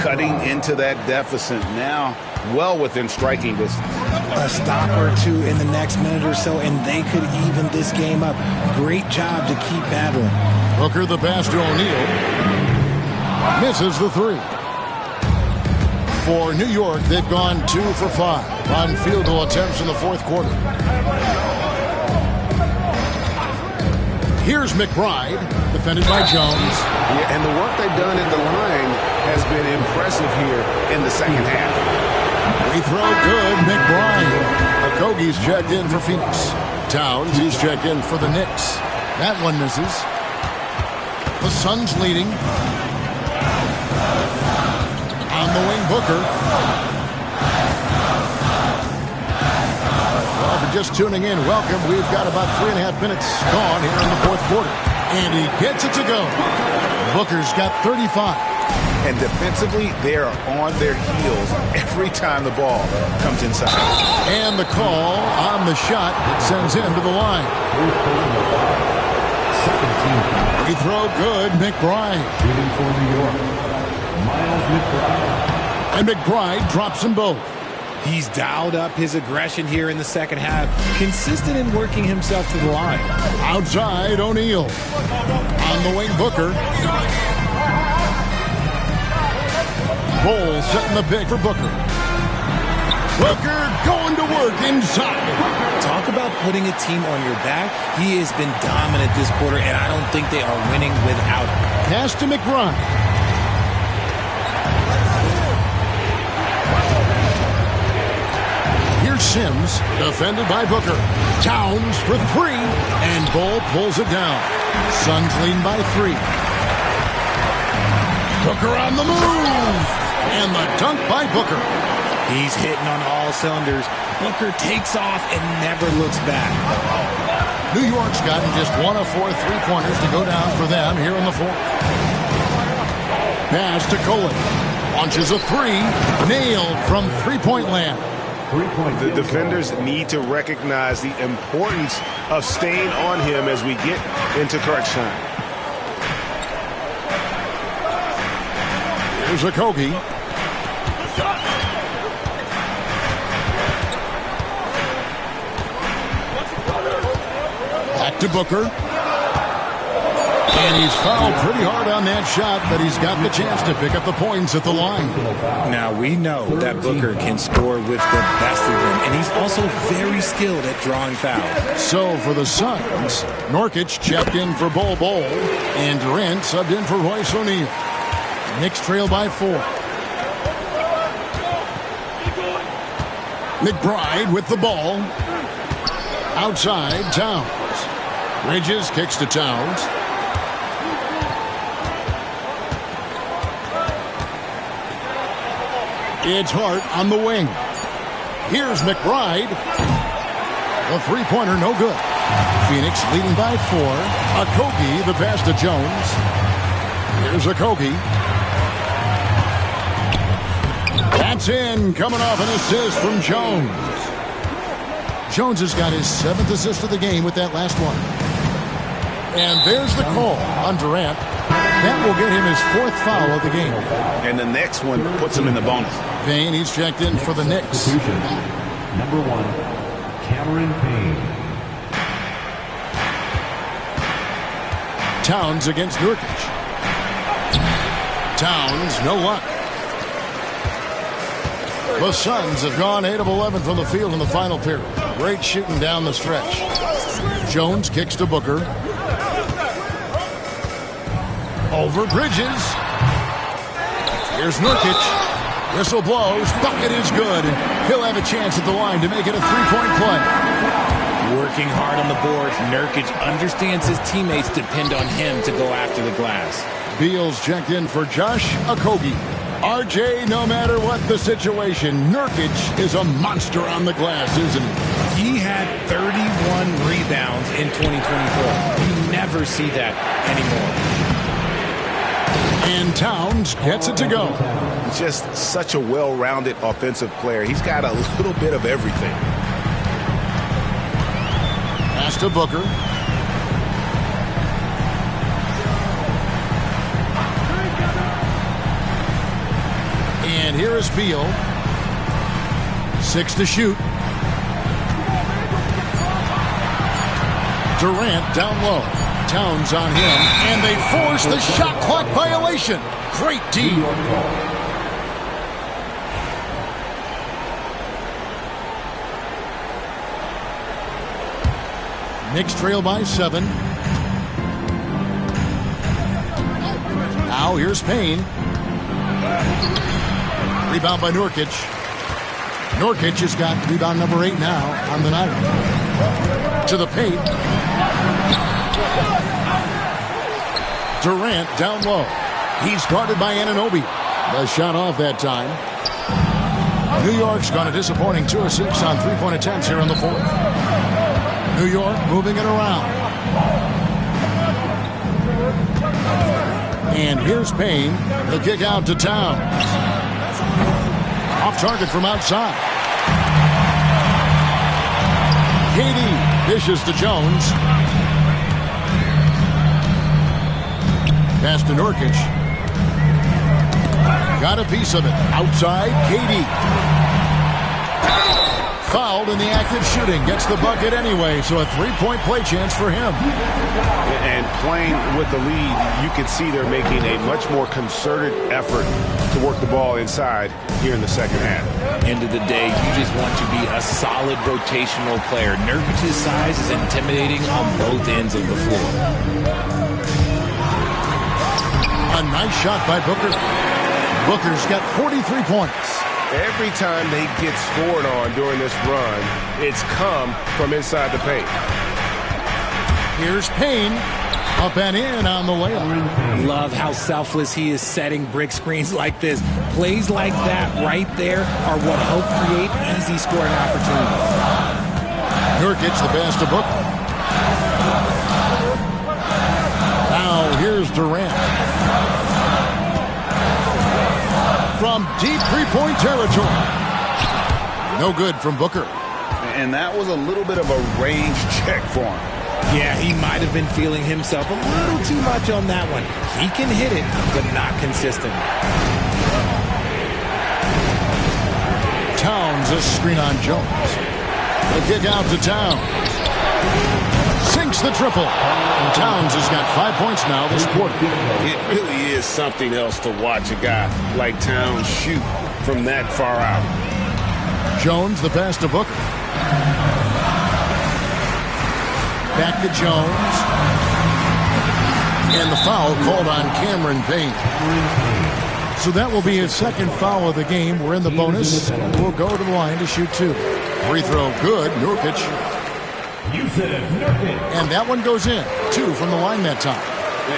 Cutting into that deficit now, well within striking distance. A stop or two in the next minute or so, and they could even this game up. Great job to keep battling. Booker the pass to O'Neal. Misses the 3. For New York, they've gone 2 for 5 on field goal attempts in the fourth quarter. Here's McBride, defended by Jones. Yeah, and the work they've done at the line has been impressive here in the second half. Free throw good, McBride. Okogie's checked in for Phoenix. Towns, he's checked in for the Knicks. That one misses. The Suns leading. On the wing, Booker. Well, for just tuning in, welcome. We've got about 3.5 minutes gone here in the fourth quarter. And he gets it to go. Booker's got 35. And defensively, they are on their heels every time the ball comes inside. And the call on the shot that sends him to the line. Free throw good, McBride. Shooting for New York, Miles McBride. And McBride drops them both. He's dialed up his aggression here in the second half, consistent in working himself to the line. Outside, O'Neal. On the wing, Booker. Ball setting the pick for Booker. Booker going to work inside. Talk about putting a team on your back. He has been dominant this quarter, and I don't think they are winning without him. Pass to McBride. Here's Sims, defended by Booker. Towns for 3, and Ball pulls it down. Suns leading by 3. Booker on the move, and the dunk by Booker. He's hitting on all cylinders. Booker takes off and never looks back. New York's gotten just 1 of 4 3-pointers to go down for them here in the fourth. Pass to Colin. Launches a 3. Nailed from three-point land. The defenders need to recognize the importance of staying on him as we get into crunch time. Here's Okogie. Back to Booker. And he's fouled pretty hard on that shot, but he's got the chance to pick up the points at the line. Now, we know that Booker can score with the best of them, and he's also very skilled at drawing fouls. So for the Suns, Nurkic checked in for Bol Bol, and Durant subbed in for Royce O'Neal. Knicks trail by 4. McBride with the ball. Outside, Towns. Bridges kicks to Towns. It's Hart on the wing. Here's McBride. The three-pointer, no good. Phoenix leading by 4. Okogie, the pass to Jones. Here's Okogie. That's in, coming off an assist from Jones. Jones has got his 7th assist of the game with that last one. And there's the call on Durant. That will get him his 4th foul of the game. And the next one puts him in the bonus. Payne, he's checked in for the Knicks. Number 1, Cameron Payne. Towns against Nurkic. Towns, no luck. The Suns have gone 8 of 11 from the field in the final period. Great shooting down the stretch. Jones kicks to Booker. Over Bridges. Here's Nurkic. Whistle blows. Bucket is good. He'll have a chance at the line to make it a three-point play. Working hard on the boards, Nurkic understands his teammates depend on him to go after the glass. Beal's checked in for Josh Okogie. RJ, no matter what the situation, Nurkic is a monster on the glass, isn't he? He had 31 rebounds in 2024. You never see that anymore. And Towns gets it to go. Just such a well-rounded offensive player. He's got a little bit of everything. Pass to Booker. And here is Beal. 6 to shoot. Durant down low. Towns on him, and they force the shot clock violation. Great D. Knicks trail by 7. Now here's Payne. Rebound by Nurkic. Nurkic has got rebound number 8 now on the night. To the paint. Durant down low. He's guarded by Anunoby. The shot off that time. New York's gone a disappointing 2 of 6 on three-point attempts here in the fourth. New York moving it around. And here's Payne. The kick out to Towns. Off target from outside. KD dishes to Jones. Pass to Nurkic. Got a piece of it. Outside, KD. Fouled in the act of shooting. Gets the bucket anyway, so a three-point play chance for him. And playing with the lead, you can see they're making a much more concerted effort to work the ball inside here in the second half. End of the day, you just want to be a solid rotational player. Nurkic's size is intimidating on both ends of the floor. A nice shot by Booker. Booker's got 43 points. Every time they get scored on during this run, it's come from inside the paint. Here's Payne. Up and in on the layup. Love how selfless he is setting brick screens like this. Plays like that right there are what help create easy scoring opportunities. Nurkic the pass to Booker. Now here's Durant. From deep three-point territory. No good from Booker. And that was a little bit of a range check for him. Yeah, he might have been feeling himself a little too much on that one. He can hit it, but not consistent. Towns a screen on Jones. The kick out to Towns. Sinks the triple. Towns has got 5 points now this quarter. It really is something else to watch a guy like Towns shoot from that far out. Jones the pass to Booker. Back to Jones. And the foul called on Cameron Payne. So that will be his second foul of the game. We're in the bonus. We'll go to the line to shoot 2. Free throw good. Nurkic. And that one goes in. 2 from the line that time.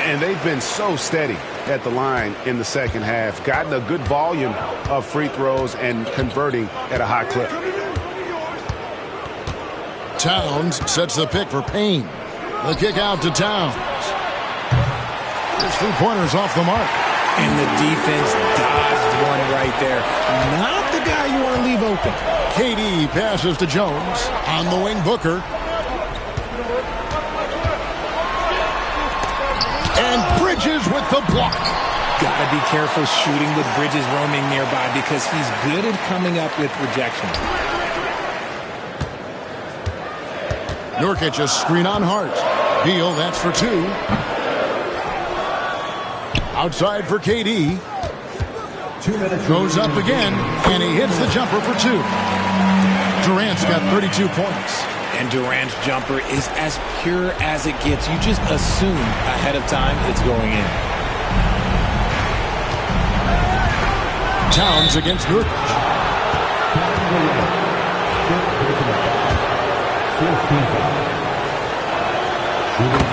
And they've been so steady at the line in the second half. Gotten a good volume of free throws and converting at a high clip. Towns sets the pick for Payne. The kick out to Towns. His three-pointers off the mark. And the defense dodged one right there. Not the guy you want to leave open. KD passes to Jones. On the wing, Booker. And Bridges with the block. Gotta be careful shooting with Bridges roaming nearby because he's good at coming up with rejection. Nurkic a screen on Hart. Beal, that's for 2. Outside for KD. Goes up again, and he hits the jumper for 2. Durant's got 32 points. And Durant's jumper is as pure as it gets. You just assume ahead of time it's going in. Towns against Nurkic.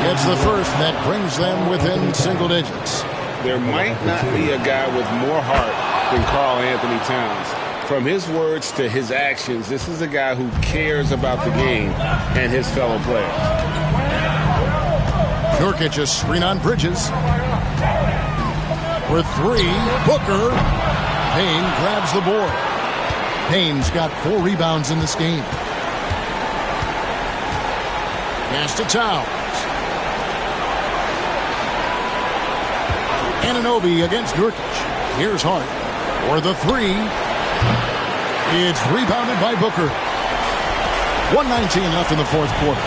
Gets the first, and that brings them within single digits. There might not be a guy with more heart than Karl Anthony Towns. From his words to his actions, this is a guy who cares about the game and his fellow players. Nurkic a screen on Bridges. For three, Booker. Payne grabs the board. Payne's got 4 rebounds in this game. Pass to Towns. Anunoby against Nurkic. Here's Hart for the 3. It's rebounded by Booker. 1:19 left in the fourth quarter.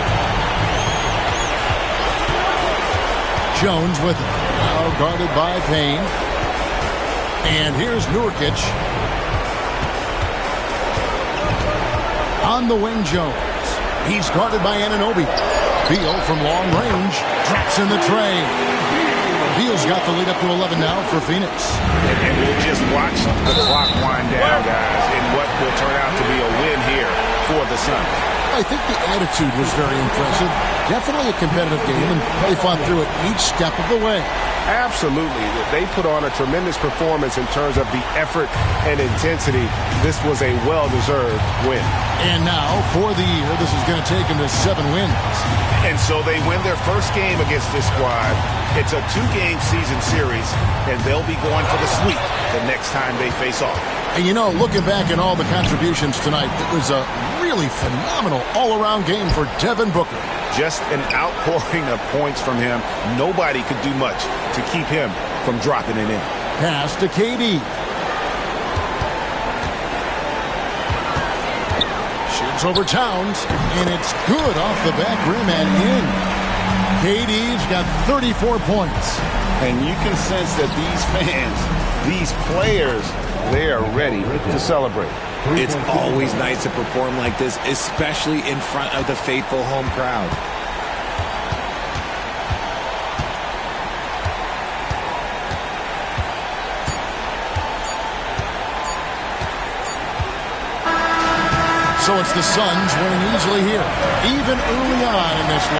Jones with it. Now guarded by Payne. And here's Nurkic. On the wing, Jones. He's guarded by Anunoby. Beal from long range. Drops in the tray. Beal's got the lead up to 11 now for Phoenix. And we'll just watch the clock wind down, guys, in what will turn out to be a win here for the Suns. I think the attitude was very impressive. Definitely a competitive game, and they fought through it each step of the way. Absolutely. They put on a tremendous performance in terms of the effort and intensity. This was a well-deserved win. And now, for the year, this is going to take them to 7 wins. And so they win their first game against this squad. It's a 2-game season series, and they'll be going for the sweep the next time they face off. And you know, looking back at all the contributions tonight, it was a really phenomenal all-around game for Devin Booker. Just an outpouring of points from him. Nobody could do much to keep him from dropping it in. Pass to KD. Shoots over Towns, and it's good off the back rim and in. KD's got 34 points. And you can sense that these fans, these players, they are ready to celebrate. It's always nice to perform like this, especially in front of the faithful home crowd. So it's the Suns winning easily here, even early on in this one.